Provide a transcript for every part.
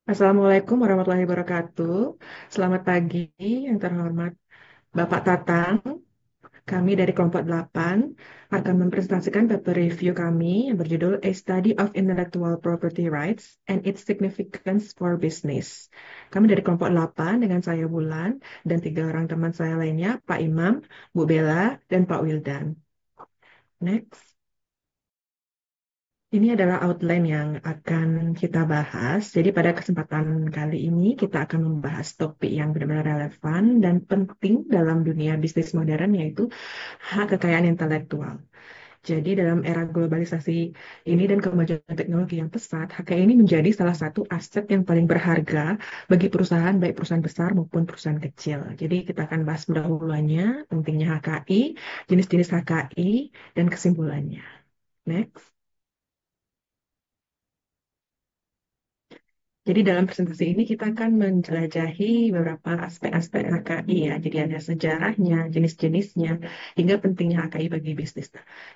Assalamualaikum warahmatullahi wabarakatuh. Selamat pagi yang terhormat Bapak Tatang. Kami dari kelompok 8 akan mempresentasikan paper review kami yang berjudul A Study of Intellectual Property Rights and Its Significance for Business. Kami dari kelompok 8 dengan saya Bulan dan tiga orang teman saya lainnya, Pak Imam, Bu Bella, dan Pak Wildan. Next. Ini adalah outline yang akan kita bahas. Jadi pada kesempatan kali ini kita akan membahas topik yang benar-benar relevan dan penting dalam dunia bisnis modern yaitu hak kekayaan intelektual. Jadi dalam era globalisasi ini dan kemajuan teknologi yang pesat, HKI ini menjadi salah satu aset yang paling berharga bagi perusahaan, baik perusahaan besar maupun perusahaan kecil. Jadi kita akan bahas pendahuluannya, pentingnya HKI, jenis-jenis HKI, dan kesimpulannya. Next. Jadi dalam presentasi ini kita akan menjelajahi beberapa aspek-aspek HKI ya. Jadi ada sejarahnya, jenis-jenisnya, hingga pentingnya HKI bagi bisnis.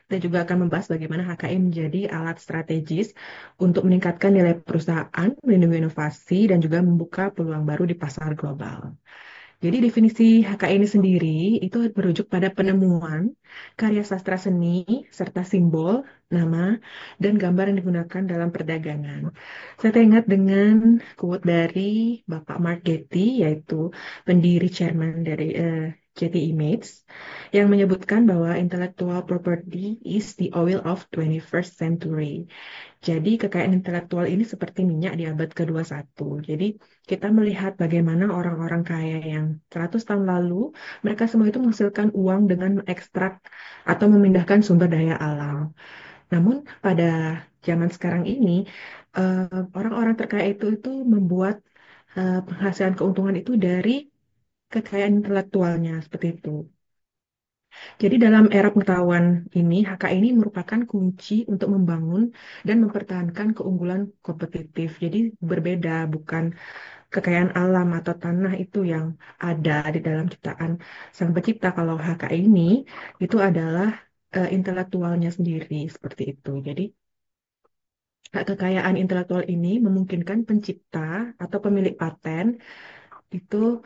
Kita juga akan membahas bagaimana HKI menjadi alat strategis untuk meningkatkan nilai perusahaan, melindungi inovasi, dan juga membuka peluang baru di pasar global. Jadi definisi HKI ini sendiri itu merujuk pada penemuan, karya sastra seni, serta simbol, nama, dan gambar yang digunakan dalam perdagangan. Saya teringat dengan quote dari Bapak Mark Getty, yaitu pendiri chairman dari Getty Images, yang menyebutkan bahwa intellectual property is the oil of 21st century. Jadi kekayaan intelektual ini seperti minyak di abad ke-21. Jadi kita melihat bagaimana orang-orang kaya yang 100 tahun lalu, mereka semua itu menghasilkan uang dengan mengekstrak atau memindahkan sumber daya alam. Namun pada zaman sekarang ini, eh, orang-orang terkaya itu membuat penghasilan keuntungan itu dari kekayaan intelektualnya seperti itu. Jadi dalam era pengetahuan ini, HK ini merupakan kunci untuk membangun dan mempertahankan keunggulan kompetitif. Jadi berbeda, bukan kekayaan alam atau tanah itu yang ada di dalam ciptaan Sang Pencipta. Kalau HK ini, itu adalah intelektualnya sendiri, seperti itu. Jadi hak kekayaan intelektual ini memungkinkan pencipta atau pemilik paten itu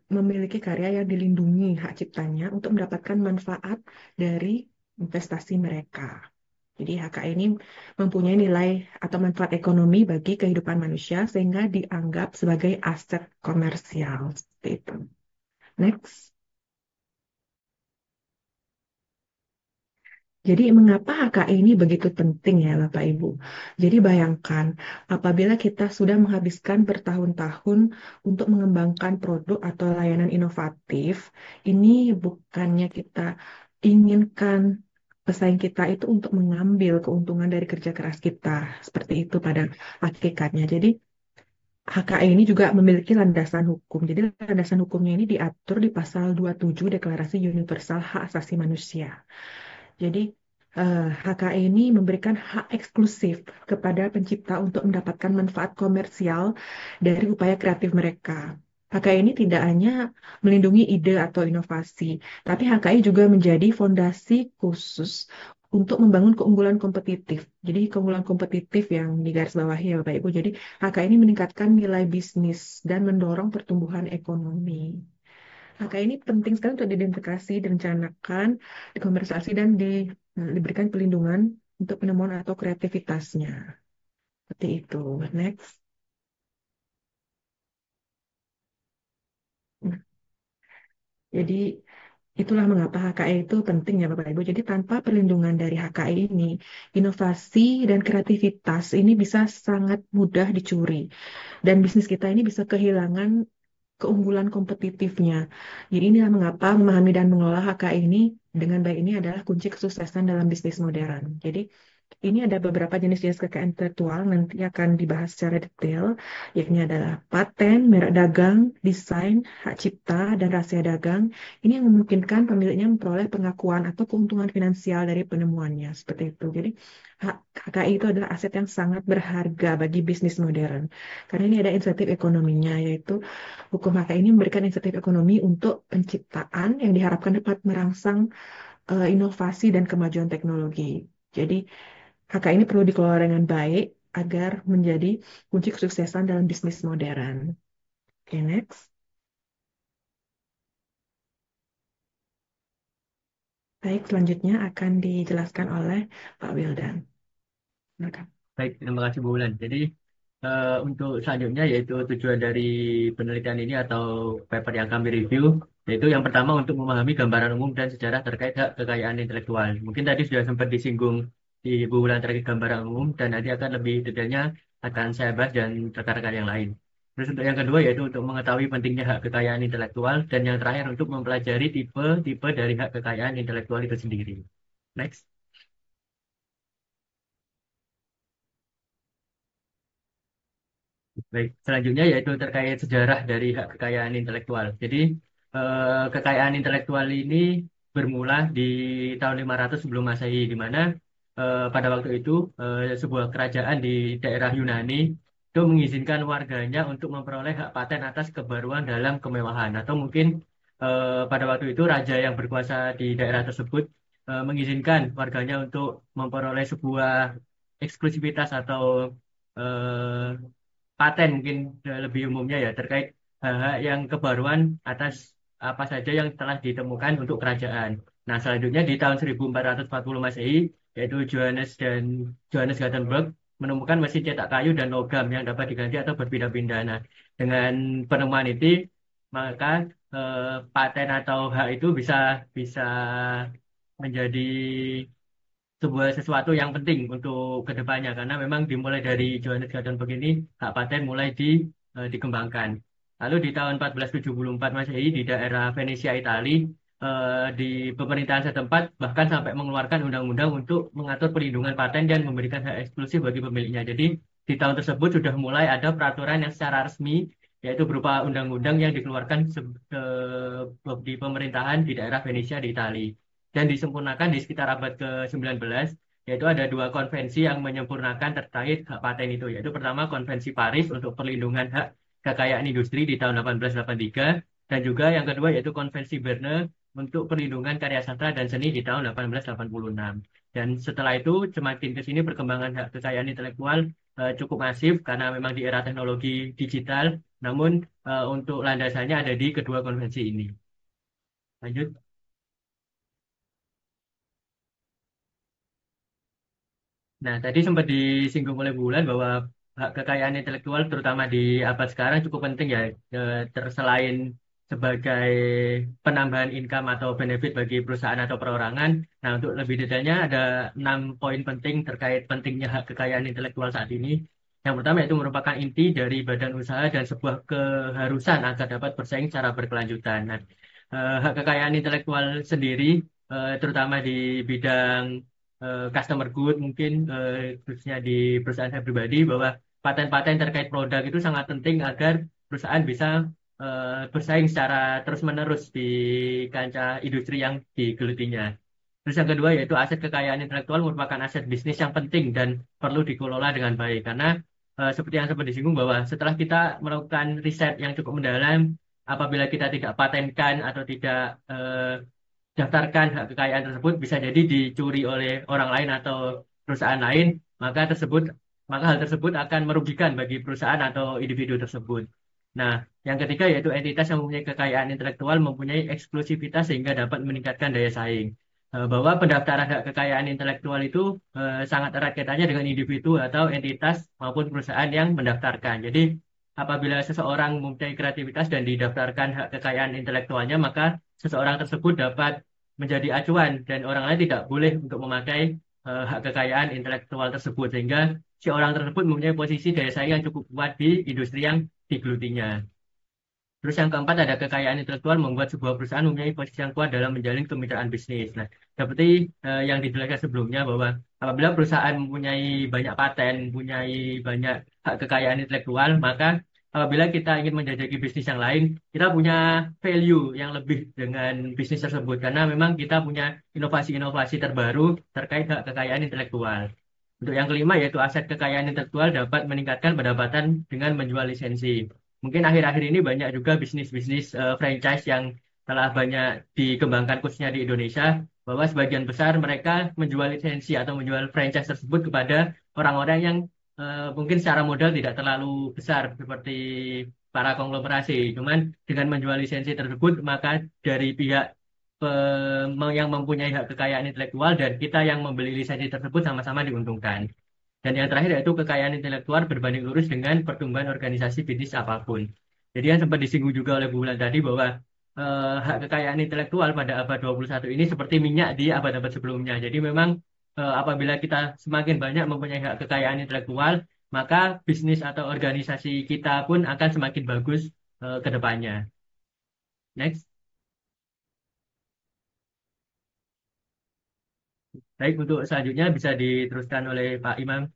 memiliki karya yang dilindungi hak ciptanya untuk mendapatkan manfaat dari investasi mereka. Jadi HK ini mempunyai nilai atau manfaat ekonomi bagi kehidupan manusia sehingga dianggap sebagai aset komersial. Seperti itu. Next. Jadi mengapa HKI ini begitu penting ya Bapak Ibu? Jadi bayangkan apabila kita sudah menghabiskan bertahun-tahun untuk mengembangkan produk atau layanan inovatif, ini bukannya kita inginkan pesaing kita itu untuk mengambil keuntungan dari kerja keras kita. Seperti itu pada hakikatnya. Jadi HKI ini juga memiliki landasan hukum. Jadi landasan hukumnya ini diatur di pasal 27 Deklarasi Universal Hak Asasi Manusia. Jadi HKI ini memberikan hak eksklusif kepada pencipta untuk mendapatkan manfaat komersial dari upaya kreatif mereka. HKI ini tidak hanya melindungi ide atau inovasi, tapi HKI juga menjadi fondasi khusus untuk membangun keunggulan kompetitif. Jadi keunggulan kompetitif yang digarisbawahi ya Bapak Ibu. Jadi HKI ini meningkatkan nilai bisnis dan mendorong pertumbuhan ekonomi. Maka ini penting sekali untuk diidentifikasi, direncanakan, dikomersialisasi, dan diberikan pelindungan untuk penemuan atau kreativitasnya. Seperti itu. Next. Nah, jadi itulah mengapa HKI itu penting ya Bapak Ibu. Jadi tanpa perlindungan dari HKI ini, inovasi dan kreativitas ini bisa sangat mudah dicuri. Dan bisnis kita ini bisa kehilangan keunggulan kompetitifnya. Jadi inilah mengapa memahami dan mengelola HKI ini dengan baik ini adalah kunci kesuksesan dalam bisnis modern. Jadi ini ada beberapa jenis-jenis kekayaan intelektual nanti akan dibahas secara detail, yakni adalah paten, merek dagang, desain, hak cipta, dan rahasia dagang. Ini yang memungkinkan pemiliknya memperoleh pengakuan atau keuntungan finansial dari penemuannya, seperti itu. Jadi HKI itu adalah aset yang sangat berharga bagi bisnis modern. Karena ini ada insentif ekonominya, yaitu hukum HKI ini memberikan insentif ekonomi untuk penciptaan yang diharapkan dapat merangsang inovasi dan kemajuan teknologi. Jadi HK ini perlu dikelola dengan baik agar menjadi kunci kesuksesan dalam bisnis modern. Oke, next. Baik, selanjutnya akan dijelaskan oleh Pak Wildan. Silakan. Baik, terima kasih Bu Wulan. Jadi untuk selanjutnya yaitu tujuan dari penelitian ini atau paper yang kami review, yaitu yang pertama untuk memahami gambaran umum dan sejarah terkait hak kekayaan intelektual. Mungkin tadi sudah sempat disinggung di Bu Wulan terkait gambaran umum dan nanti akan lebih detailnya akan saya bahas dan rekan-rekan yang lain. Terus untuk yang kedua yaitu untuk mengetahui pentingnya hak kekayaan intelektual dan yang terakhir untuk mempelajari tipe-tipe dari hak kekayaan intelektual itu sendiri. Next. Baik, selanjutnya yaitu terkait sejarah dari hak kekayaan intelektual. Jadi, kekayaan intelektual ini bermula di tahun 500 sebelum Masehi, di mana pada waktu itu sebuah kerajaan di daerah Yunani itu mengizinkan warganya untuk memperoleh hak paten atas kebaruan dalam kemewahan. Atau mungkin pada waktu itu raja yang berkuasa di daerah tersebut mengizinkan warganya untuk memperoleh sebuah eksklusivitas atau paten mungkin lebih umumnya ya terkait hal-hal yang kebaruan atas apa saja yang telah ditemukan untuk kerajaan. Nah, selanjutnya di tahun 1440 Masehi, yaitu Johannes Gutenberg menemukan mesin cetak kayu dan logam yang dapat diganti atau berpindah-pindah. Nah, dengan penemuan itu maka paten atau hak itu bisa bisa menjadi sebuah sesuatu yang penting untuk kedepannya karena memang dimulai dari Johannes Gutenberg ini hak paten mulai dikembangkan. Lalu di tahun 1474 Masehi di daerah Venesia Italia di pemerintahan setempat bahkan sampai mengeluarkan undang-undang untuk mengatur perlindungan paten dan memberikan hak eksklusif bagi pemiliknya. Jadi di tahun tersebut sudah mulai ada peraturan yang secara resmi yaitu berupa undang-undang yang dikeluarkan di pemerintahan di daerah Venesia di Italia dan disempurnakan di sekitar abad ke-19, yaitu ada dua konvensi yang menyempurnakan terkait hak paten itu, yaitu pertama Konvensi Paris untuk perlindungan hak kekayaan industri di tahun 1883, dan juga yang kedua yaitu Konvensi Berne untuk perlindungan karya sastra dan seni di tahun 1886. Dan setelah itu semakin ke sini perkembangan hak kekayaan intelektual cukup masif karena memang di era teknologi digital, namun untuk landasannya ada di kedua konvensi ini. Lanjut. Nah, tadi sempat disinggung oleh Bulan bahwa hak kekayaan intelektual terutama di abad sekarang cukup penting ya, terselain sebagai penambahan income atau benefit bagi perusahaan atau perorangan. Nah, untuk lebih detailnya ada 6 poin penting terkait pentingnya hak kekayaan intelektual saat ini. Yang pertama itu merupakan inti dari badan usaha dan sebuah keharusan agar dapat bersaing secara berkelanjutan. Nah, hak kekayaan intelektual sendiri, terutama di bidang customer good mungkin khususnya di perusahaan saya pribadi bahwa paten-paten terkait produk itu sangat penting agar perusahaan bisa bersaing secara terus-menerus di kancah industri yang digelutinya. Terus yang kedua yaitu aset kekayaan intelektual merupakan aset bisnis yang penting dan perlu dikelola dengan baik karena seperti yang sempat disinggung bahwa setelah kita melakukan riset yang cukup mendalam, apabila kita tidak patenkan atau tidak daftarkan hak kekayaan tersebut bisa jadi dicuri oleh orang lain atau perusahaan lain, maka tersebut maka hal tersebut akan merugikan bagi perusahaan atau individu tersebut. Nah, yang ketiga yaitu entitas yang mempunyai kekayaan intelektual mempunyai eksklusivitas sehingga dapat meningkatkan daya saing. Bahwa pendaftaran hak kekayaan intelektual itu sangat erat kaitannya dengan individu atau entitas maupun perusahaan yang mendaftarkan. Jadi, apabila seseorang mempunyai kreativitas dan didaftarkan hak kekayaan intelektualnya, maka seseorang tersebut dapat menjadi acuan dan orang lain tidak boleh untuk memakai hak kekayaan intelektual tersebut sehingga si orang tersebut mempunyai posisi daya saing yang cukup kuat di industri yang digelutinya. Terus yang keempat ada kekayaan intelektual membuat sebuah perusahaan mempunyai posisi yang kuat dalam menjalin kemitraan bisnis. Nah, seperti yang dijelaskan sebelumnya bahwa apabila perusahaan mempunyai banyak paten, mempunyai banyak hak kekayaan intelektual, maka apabila kita ingin menjajaki bisnis yang lain, kita punya value yang lebih dengan bisnis tersebut karena memang kita punya inovasi-inovasi terbaru terkait hak kekayaan intelektual. Untuk yang kelima yaitu aset kekayaan intelektual dapat meningkatkan pendapatan dengan menjual lisensi. Mungkin akhir-akhir ini banyak juga bisnis-bisnis franchise yang telah banyak dikembangkan khususnya di Indonesia, bahwa sebagian besar mereka menjual lisensi atau menjual franchise tersebut kepada orang-orang yang mungkin secara modal tidak terlalu besar seperti para konglomerasi. Cuman dengan menjual lisensi tersebut, maka dari pihak yang mempunyai hak kekayaan intelektual dan kita yang membeli lisensi tersebut sama-sama diuntungkan. Dan yang terakhir yaitu kekayaan intelektual berbanding lurus dengan pertumbuhan organisasi bisnis apapun. Jadi yang sempat disinggung juga oleh Bu Wulan tadi bahwa hak kekayaan intelektual pada abad 21 ini seperti minyak di abad-abad sebelumnya. Jadi memang apabila kita semakin banyak mempunyai hak kekayaan intelektual, maka bisnis atau organisasi kita pun akan semakin bagus ke depannya. Next. Baik, untuk selanjutnya bisa diteruskan oleh Pak Imam.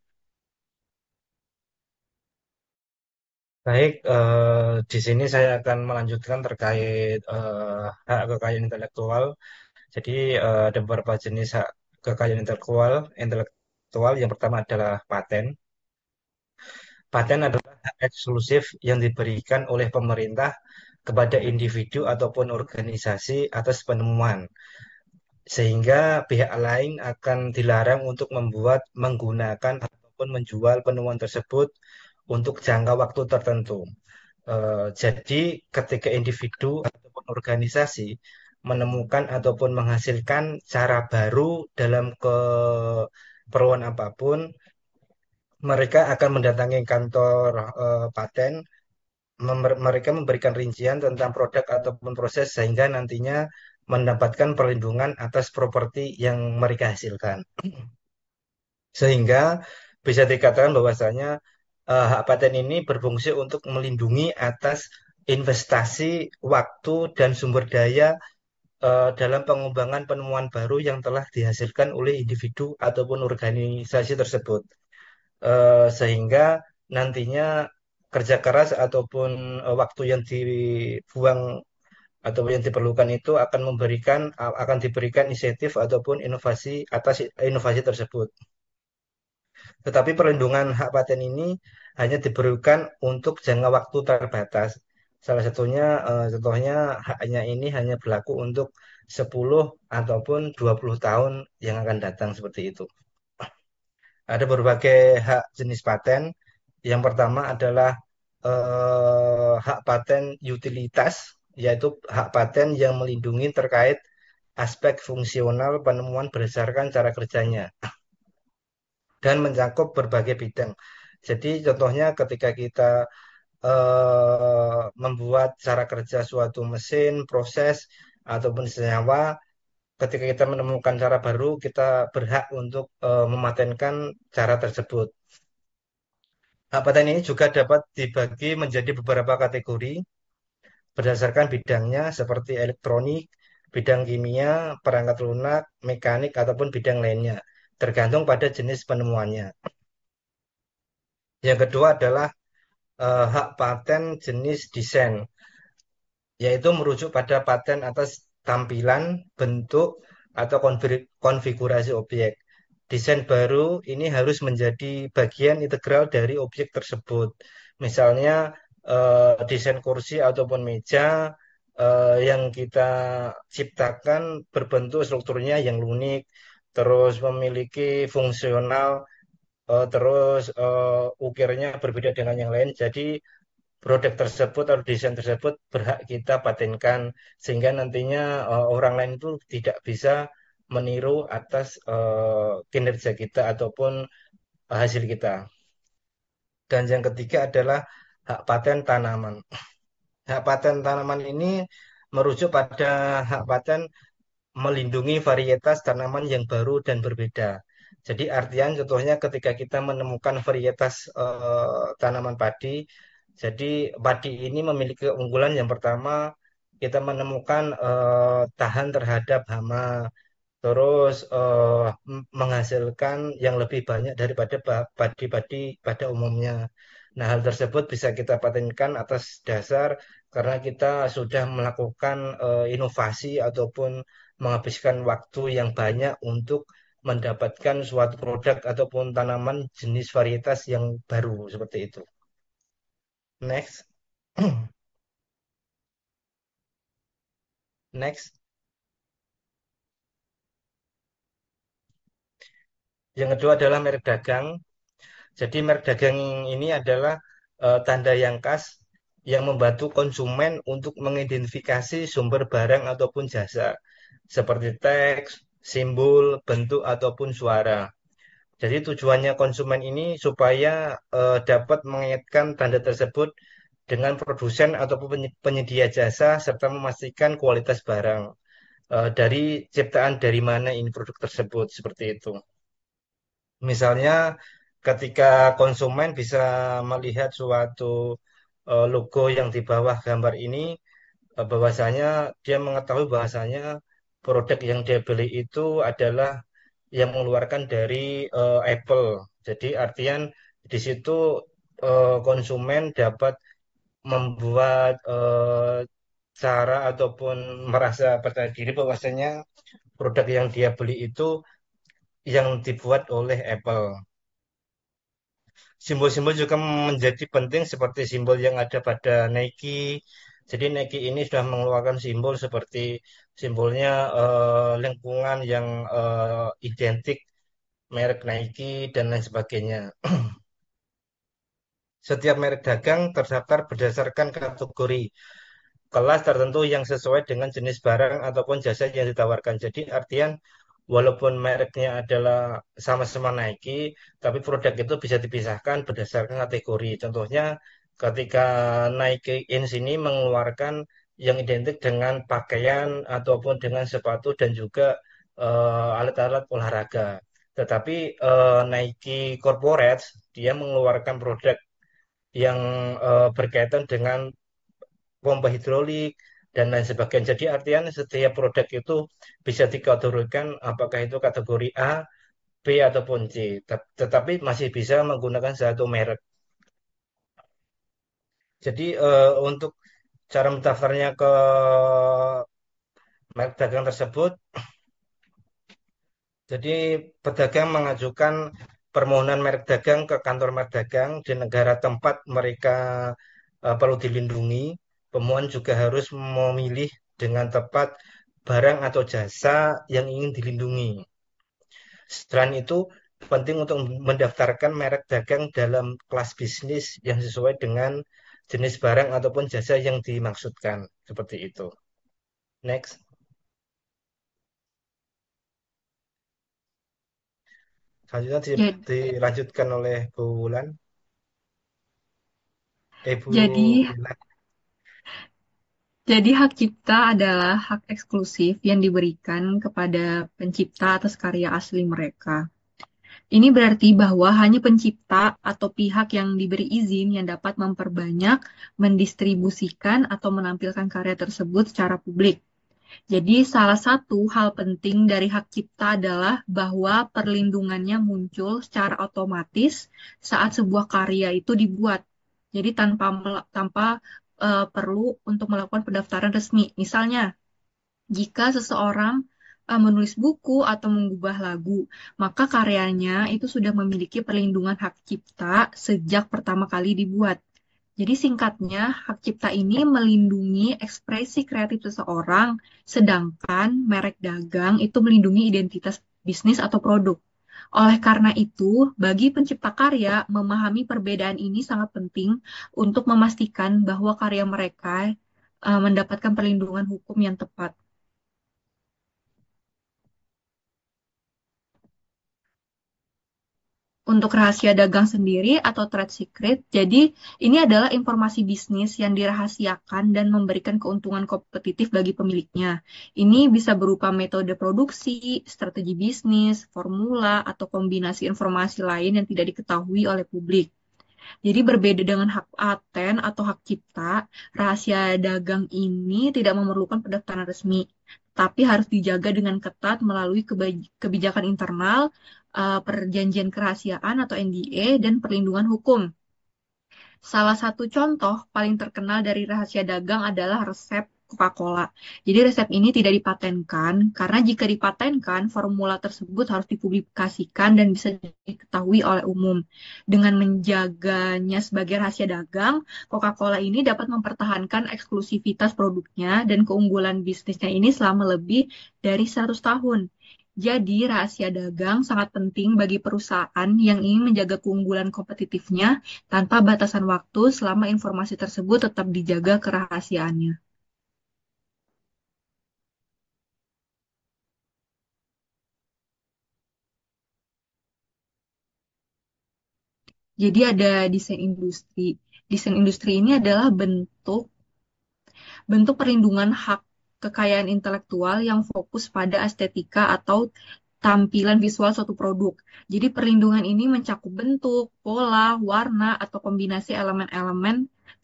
Baik, di sini saya akan melanjutkan terkait hak kekayaan intelektual. Jadi ada beberapa jenis hak kekayaan intelektual. Yang pertama adalah paten. Paten adalah hak eksklusif yang diberikan oleh pemerintah kepada individu ataupun organisasi atas penemuan, sehingga pihak lain akan dilarang untuk membuat, menggunakan, ataupun menjual penemuan tersebut untuk jangka waktu tertentu. Jadi, ketika individu ataupun organisasi menemukan ataupun menghasilkan cara baru dalam keperluan apapun, mereka akan mendatangi kantor paten. Mereka memberikan rincian tentang produk ataupun proses sehingga nantinya mendapatkan perlindungan atas properti yang mereka hasilkan. Sehingga bisa dikatakan bahwasanya hak paten ini berfungsi untuk melindungi atas investasi waktu dan sumber daya dalam pengembangan penemuan baru yang telah dihasilkan oleh individu ataupun organisasi tersebut. Sehingga nantinya kerja keras ataupun waktu yang dibuang atau yang diperlukan itu akan diberikan insentif ataupun inovasi atas inovasi tersebut. Tetapi perlindungan hak paten ini hanya diberikan untuk jangka waktu terbatas. Salah satunya, contohnya haknya ini hanya berlaku untuk 10 ataupun 20 tahun yang akan datang seperti itu. Ada berbagai hak jenis paten. Yang pertama adalah hak paten utilitas, yaitu hak paten yang melindungi terkait aspek fungsional penemuan berdasarkan cara kerjanya dan mencakup berbagai bidang. Jadi contohnya ketika kita membuat cara kerja suatu mesin, proses, ataupun senyawa, ketika kita menemukan cara baru, kita berhak untuk mematenkan cara tersebut. Hak paten ini juga dapat dibagi menjadi beberapa kategori berdasarkan bidangnya seperti elektronik, bidang kimia, perangkat lunak, mekanik, ataupun bidang lainnya, tergantung pada jenis penemuannya. Yang kedua adalah hak paten jenis desain, yaitu merujuk pada paten atas tampilan, bentuk, atau konfigurasi objek. Desain baru ini harus menjadi bagian integral dari objek tersebut. Misalnya desain kursi ataupun meja yang kita ciptakan berbentuk strukturnya yang unik, terus memiliki fungsional, terus ukirnya berbeda dengan yang lain. Jadi produk tersebut atau desain tersebut berhak kita patenkan sehingga nantinya orang lain itu tidak bisa meniru atas kinerja kita ataupun hasil kita. Dan yang ketiga adalah hak paten tanaman. Hak paten tanaman ini merujuk pada hak paten melindungi varietas tanaman yang baru dan berbeda. Jadi artian contohnya ketika kita menemukan varietas tanaman padi, jadi padi ini memiliki keunggulan yang pertama kita menemukan tahan terhadap hama, terus menghasilkan yang lebih banyak daripada padi-padi pada umumnya. Nah, hal tersebut bisa kita patenkan atas dasar karena kita sudah melakukan inovasi ataupun menghabiskan waktu yang banyak untuk mendapatkan suatu produk ataupun tanaman jenis varietas yang baru seperti itu. Next, next. Yang kedua adalah merek dagang. Jadi merek dagang ini adalah tanda yang khas yang membantu konsumen untuk mengidentifikasi sumber barang ataupun jasa, seperti teks, simbol, bentuk, ataupun suara. Jadi tujuannya konsumen ini supaya dapat mengaitkan tanda tersebut dengan produsen ataupun penyedia jasa serta memastikan kualitas barang dari ciptaan dari mana ini produk tersebut seperti itu. Misalnya ketika konsumen bisa melihat suatu logo yang di bawah gambar ini, bahwasanya dia mengetahui bahwasanya produk yang dia beli itu adalah yang mengeluarkan dari Apple. Jadi artian di situ konsumen dapat membuat cara ataupun merasa percaya diri bahwasanya produk yang dia beli itu yang dibuat oleh Apple. Simbol-simbol juga menjadi penting seperti simbol yang ada pada Nike. Jadi Nike ini sudah mengeluarkan simbol seperti simbolnya lingkungan yang identik merek Nike dan lain sebagainya. Setiap merek dagang terdaftar berdasarkan kategori kelas tertentu yang sesuai dengan jenis barang ataupun jasa yang ditawarkan. Jadi artian walaupun mereknya adalah sama-sama Nike, tapi produk itu bisa dipisahkan berdasarkan kategori. Contohnya ketika Nike Ins ini mengeluarkan yang identik dengan pakaian ataupun dengan sepatu dan juga alat-alat olahraga. Tetapi Nike Corporate dia mengeluarkan produk yang berkaitan dengan pompa hidrolik dan lain sebagainya. Jadi artinya setiap produk itu bisa dikategorikan apakah itu kategori A, B ataupun C. Tetapi masih bisa menggunakan satu merek. Jadi untuk cara mendaftarnya ke merek dagang tersebut, jadi pedagang mengajukan permohonan merek dagang ke kantor merek dagang di negara tempat mereka perlu dilindungi. Pemohon juga harus memilih dengan tepat barang atau jasa yang ingin dilindungi. Selain itu, penting untuk mendaftarkan merek dagang dalam kelas bisnis yang sesuai dengan jenis barang ataupun jasa yang dimaksudkan. Seperti itu. Next. Selanjutnya Jadi, dilanjutkan oleh Bu Wulan. Bu jadi, Wulan. jadi hak cipta adalah hak eksklusif yang diberikan kepada pencipta atas karya asli mereka. Ini berarti bahwa hanya pencipta atau pihak yang diberi izin yang dapat memperbanyak, mendistribusikan, atau menampilkan karya tersebut secara publik. Jadi, salah satu hal penting dari hak cipta adalah bahwa perlindungannya muncul secara otomatis saat sebuah karya itu dibuat. Jadi, tanpa perlu untuk melakukan pendaftaran resmi. Misalnya, jika seseorang menulis buku atau mengubah lagu, maka karyanya itu sudah memiliki perlindungan hak cipta sejak pertama kali dibuat. Jadi singkatnya, hak cipta ini melindungi ekspresi kreatif seseorang, sedangkan merek dagang itu melindungi identitas bisnis atau produk. Oleh karena itu, bagi pencipta karya, memahami perbedaan ini sangat penting untuk memastikan bahwa karya mereka mendapatkan perlindungan hukum yang tepat. Untuk rahasia dagang sendiri atau trade secret, jadi ini adalah informasi bisnis yang dirahasiakan dan memberikan keuntungan kompetitif bagi pemiliknya. Ini bisa berupa metode produksi, strategi bisnis, formula, atau kombinasi informasi lain yang tidak diketahui oleh publik. Jadi berbeda dengan hak paten atau hak cipta, rahasia dagang ini tidak memerlukan pendaftaran resmi, tapi harus dijaga dengan ketat melalui kebijakan internal, perjanjian kerahasiaan atau NDA, dan perlindungan hukum. Salah satu contoh paling terkenal dari rahasia dagang adalah resep Coca-Cola. Jadi resep ini tidak dipatenkan karena jika dipatenkan, formula tersebut harus dipublikasikan dan bisa diketahui oleh umum. Dengan menjaganya sebagai rahasia dagang, Coca-Cola ini dapat mempertahankan eksklusivitas produknya dan keunggulan bisnisnya ini selama lebih dari 100 tahun. Jadi, rahasia dagang sangat penting bagi perusahaan yang ingin menjaga keunggulan kompetitifnya tanpa batasan waktu selama informasi tersebut tetap dijaga kerahasiaannya. Jadi ada desain industri. Desain industri ini adalah bentuk bentuk perlindungan hak kekayaan intelektual yang fokus pada estetika atau tampilan visual suatu produk. Jadi perlindungan ini mencakup bentuk, pola, warna, atau kombinasi elemen-elemen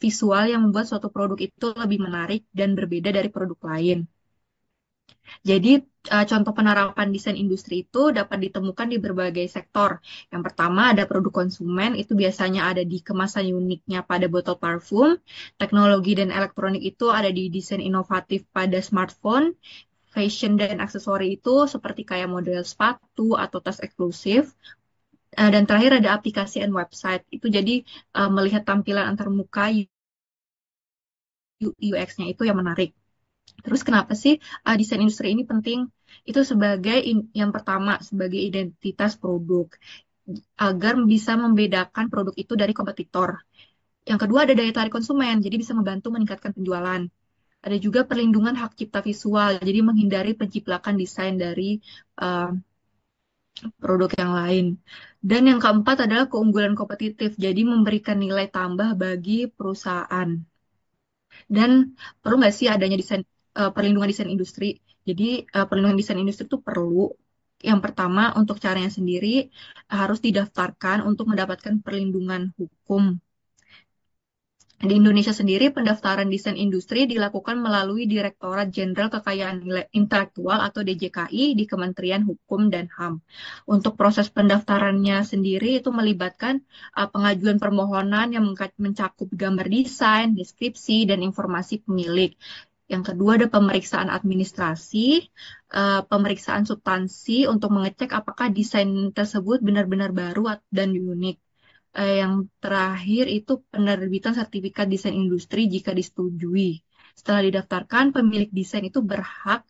visual yang membuat suatu produk itu lebih menarik dan berbeda dari produk lain. Jadi, contoh penerapan desain industri itu dapat ditemukan di berbagai sektor. Yang pertama ada produk konsumen, itu biasanya ada di kemasan uniknya pada botol parfum. Teknologi dan elektronik itu ada di desain inovatif pada smartphone. Fashion dan aksesori itu seperti kayak model sepatu atau tas eksklusif. Dan terakhir ada aplikasi dan website. Itu jadi melihat tampilan antarmuka UX-nya itu yang menarik. Terus kenapa sih desain industri ini penting? Itu sebagai yang pertama sebagai identitas produk agar bisa membedakan produk itu dari kompetitor. Yang kedua ada daya tarik konsumen, jadi bisa membantu meningkatkan penjualan. Ada juga perlindungan hak cipta visual, jadi menghindari penciplakan desain dari uh, produk yang lain. Dan yang keempat adalah keunggulan kompetitif, jadi memberikan nilai tambah bagi perusahaan. Dan perlu nggak sih adanya perlindungan desain industri? Jadi perlindungan desain industri itu perlu. Yang pertama untuk caranya sendiri harus didaftarkan untuk mendapatkan perlindungan hukum. Di Indonesia sendiri, pendaftaran desain industri dilakukan melalui Direktorat Jenderal Kekayaan Intelektual atau DJKI di Kementerian Hukum dan HAM. Untuk proses pendaftarannya sendiri itu melibatkan pengajuan permohonan yang mencakup gambar desain, deskripsi, dan informasi pemilik. Yang kedua ada pemeriksaan administrasi, pemeriksaan substansi untuk mengecek apakah desain tersebut benar-benar baru dan unik. Yang terakhir itu penerbitan sertifikat desain industri jika disetujui. Setelah didaftarkan, pemilik desain itu berhak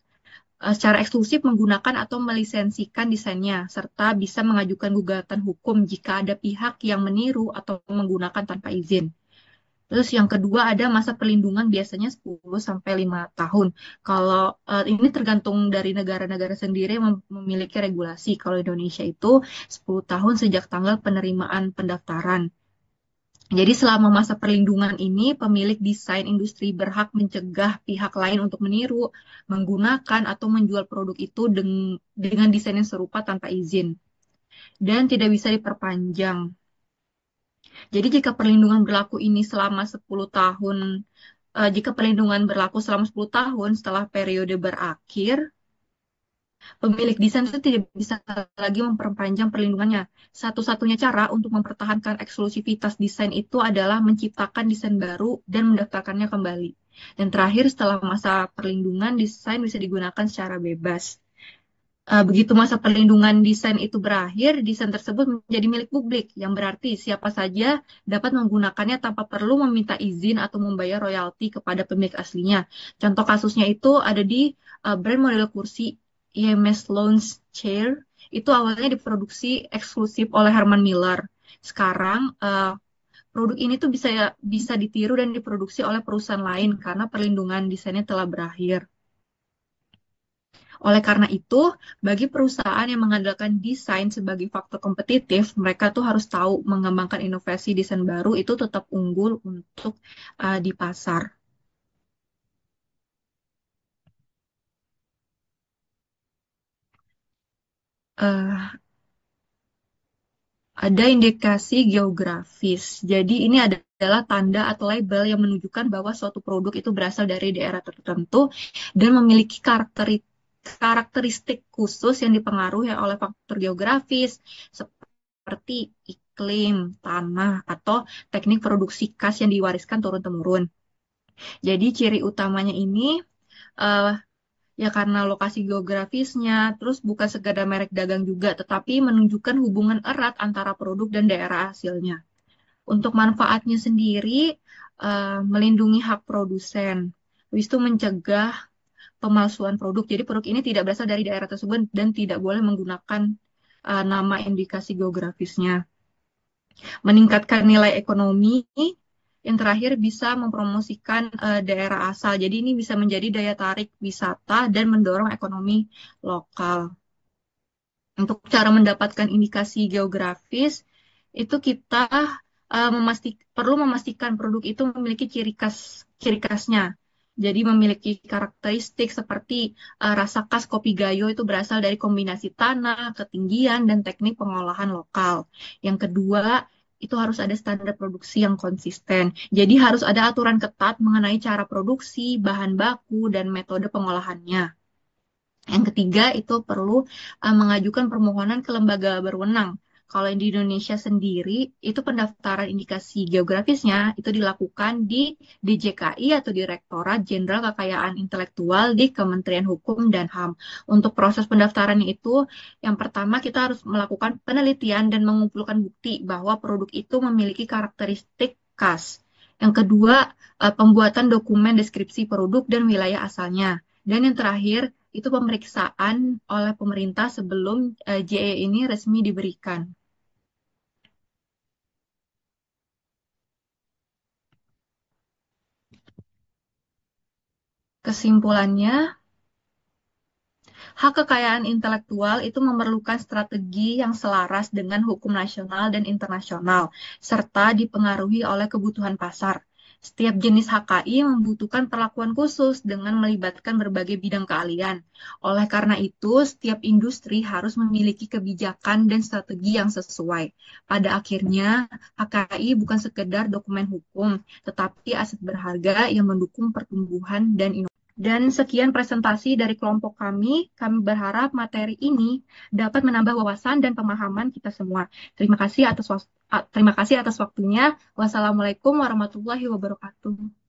secara eksklusif menggunakan atau melisensikan desainnya, serta bisa mengajukan gugatan hukum jika ada pihak yang meniru atau menggunakan tanpa izin. Terus yang kedua ada masa perlindungan biasanya 10 sampai 5 tahun. Kalau ini tergantung dari negara-negara sendiri yang memiliki regulasi. Kalau Indonesia itu 10 tahun sejak tanggal penerimaan pendaftaran. Jadi selama masa perlindungan ini, pemilik desain industri berhak mencegah pihak lain untuk meniru, menggunakan, atau menjual produk itu dengan desain yang serupa tanpa izin. Dan tidak bisa diperpanjang. Jadi jika perlindungan berlaku ini selama 10 tahun, jika perlindungan berlaku selama 10 tahun setelah periode berakhir, pemilik desain itu tidak bisa lagi memperpanjang perlindungannya. Satu-satunya cara untuk mempertahankan eksklusivitas desain itu adalah menciptakan desain baru dan mendaftarkannya kembali. Dan terakhir, setelah masa perlindungan, desain bisa digunakan secara bebas. Begitu masa perlindungan desain itu berakhir, desain tersebut menjadi milik publik, yang berarti siapa saja dapat menggunakannya tanpa perlu meminta izin atau membayar royalti kepada pemilik aslinya. Contoh kasusnya itu ada di brand model kursi IMS Lounge Chair, itu awalnya diproduksi eksklusif oleh Herman Miller. Sekarang produk ini tuh bisa ditiru dan diproduksi oleh perusahaan lain karena perlindungan desainnya telah berakhir. Oleh karena itu, bagi perusahaan yang mengandalkan desain sebagai faktor kompetitif, mereka tuh harus tahu mengembangkan inovasi desain baru itu tetap unggul untuk di pasar. Uh, ada indikasi geografis. Jadi ini adalah tanda atau label yang menunjukkan bahwa suatu produk itu berasal dari daerah tertentu dan memiliki karakteristik khusus yang dipengaruhi oleh faktor geografis seperti iklim, tanah, atau teknik produksi khas yang diwariskan turun-temurun. Jadi ciri utamanya ini uh, ya karena lokasi geografisnya, terus bukan sekadar merek dagang juga, tetapi menunjukkan hubungan erat antara produk dan daerah hasilnya. Untuk manfaatnya sendiri, melindungi hak produsen, habis itu mencegah pemalsuan produk. Jadi produk ini tidak berasal dari daerah tersebut dan tidak boleh menggunakan nama indikasi geografisnya. Meningkatkan nilai ekonomi, yang terakhir bisa mempromosikan daerah asal. Jadi ini bisa menjadi daya tarik wisata dan mendorong ekonomi lokal. Untuk cara mendapatkan indikasi geografis, itu kita perlu memastikan produk itu memiliki ciri khasnya. Jadi memiliki karakteristik seperti rasa khas kopi gayo itu berasal dari kombinasi tanah, ketinggian, dan teknik pengolahan lokal. Yang kedua, itu harus ada standar produksi yang konsisten. Jadi harus ada aturan ketat mengenai cara produksi, bahan baku, dan metode pengolahannya. Yang ketiga itu perlu mengajukan permohonan ke lembaga berwenang. Kalau di Indonesia sendiri, itu pendaftaran indikasi geografisnya itu dilakukan di DJKI atau Direktorat Jenderal Kekayaan Intelektual di Kementerian Hukum dan HAM. Untuk proses pendaftaran itu, yang pertama kita harus melakukan penelitian dan mengumpulkan bukti bahwa produk itu memiliki karakteristik khas. Yang kedua, pembuatan dokumen deskripsi produk dan wilayah asalnya. Dan yang terakhir, itu pemeriksaan oleh pemerintah sebelum JE ini resmi diberikan. Kesimpulannya, hak kekayaan intelektual itu memerlukan strategi yang selaras dengan hukum nasional dan internasional, serta dipengaruhi oleh kebutuhan pasar. Setiap jenis HKI membutuhkan perlakuan khusus dengan melibatkan berbagai bidang keahlian. Oleh karena itu, setiap industri harus memiliki kebijakan dan strategi yang sesuai. Pada akhirnya, HKI bukan sekedar dokumen hukum, tetapi aset berharga yang mendukung pertumbuhan dan inovasi. Dan sekian presentasi dari kelompok kami. Kami berharap materi ini dapat menambah wawasan dan pemahaman kita semua. Terima kasih atas waktunya. Wassalamualaikum warahmatullahi wabarakatuh.